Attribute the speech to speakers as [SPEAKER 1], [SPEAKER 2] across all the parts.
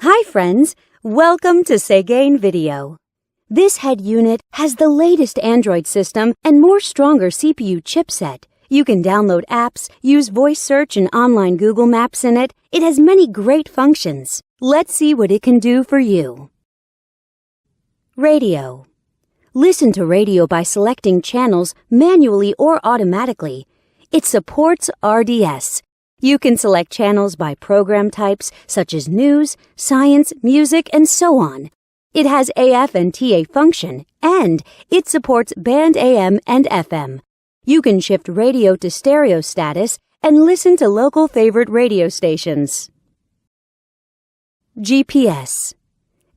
[SPEAKER 1] Hi friends, welcome to Segain Video. This head unit has the latest Android system and more stronger CPU chipset. You can download apps, use voice search and online Google Maps in it. It has many great functions. Let's see what it can do for you. Radio. Listen to radio by selecting channels manually or automatically. It supports RDS. You can select channels by program types such as news, science, music, and so on. It has AF and TA function, and it supports band AM and FM. You can shift radio to stereo status and listen to local favorite radio stations. GPS.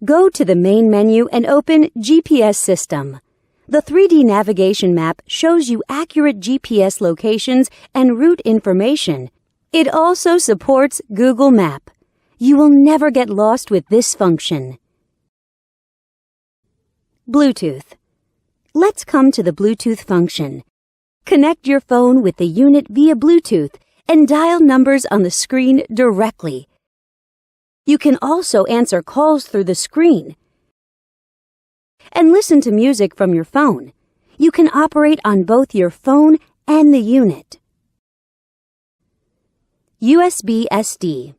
[SPEAKER 1] Go to the main menu and open GPS System. The 3D navigation map shows you accurate GPS locations and route information. It also supports Google Map. You will never get lost with this function. Bluetooth. Let's come to the Bluetooth function. Connect your phone with the unit via Bluetooth and dial numbers on the screen directly. You can also answer calls through the screen and listen to music from your phone. You can operate on both your phone and the unit. USB SD.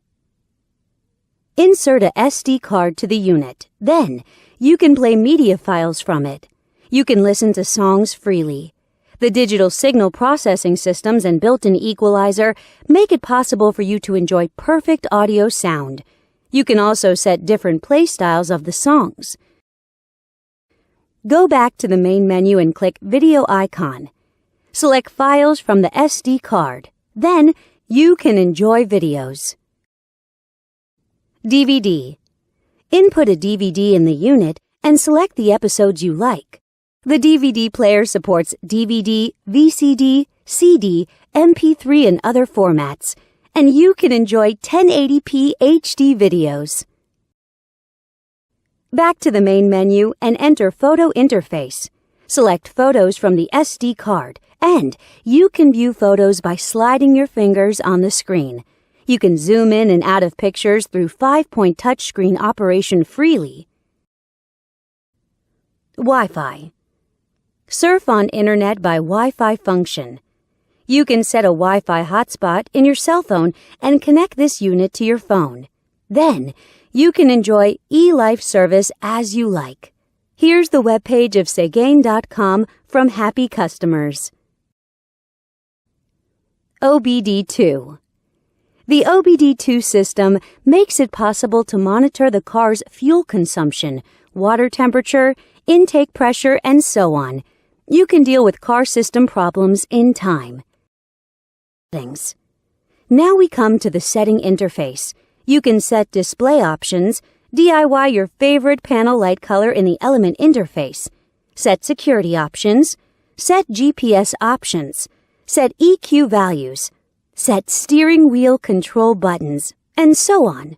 [SPEAKER 1] Insert a SD card to the unit. Then, you can play media files from it. You can listen to songs freely. The digital signal processing systems and built-in equalizer make it possible for you to enjoy perfect audio sound. You can also set different play styles of the songs. Go back to the main menu and click Video icon. Select Files from the SD card. Then, you can enjoy videos. DVD. Input a DVD in the unit and select the episodes you like. The DVD player supports DVD, VCD, CD, MP3 and other formats, and you can enjoy 1080p HD videos. Back to the main menu and enter Photo Interface. Select photos from the SD card, and you can view photos by sliding your fingers on the screen. You can zoom in and out of pictures through 5-point touchscreen operation freely. Wi-Fi. Surf on Internet by Wi-Fi function. You can set a Wi-Fi hotspot in your cell phone and connect this unit to your phone. Then, you can enjoy eLife service as you like. Here's the webpage of Segain.com from happy customers. OBD2. The OBD2 system makes it possible to monitor the car's fuel consumption, water temperature, intake pressure, and so on. You can deal with car system problems in time. Settings. Now we come to the setting interface. You can set display options, DIY your favorite panel light color in the element interface, set security options, set GPS options, set EQ values, set steering wheel control buttons, and so on.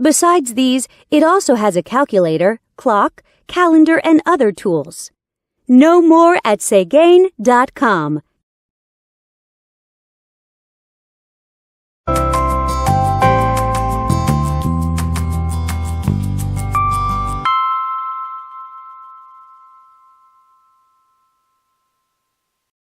[SPEAKER 1] Besides these, it also has a calculator, clock, calendar, and other tools. Know more at Segain.com.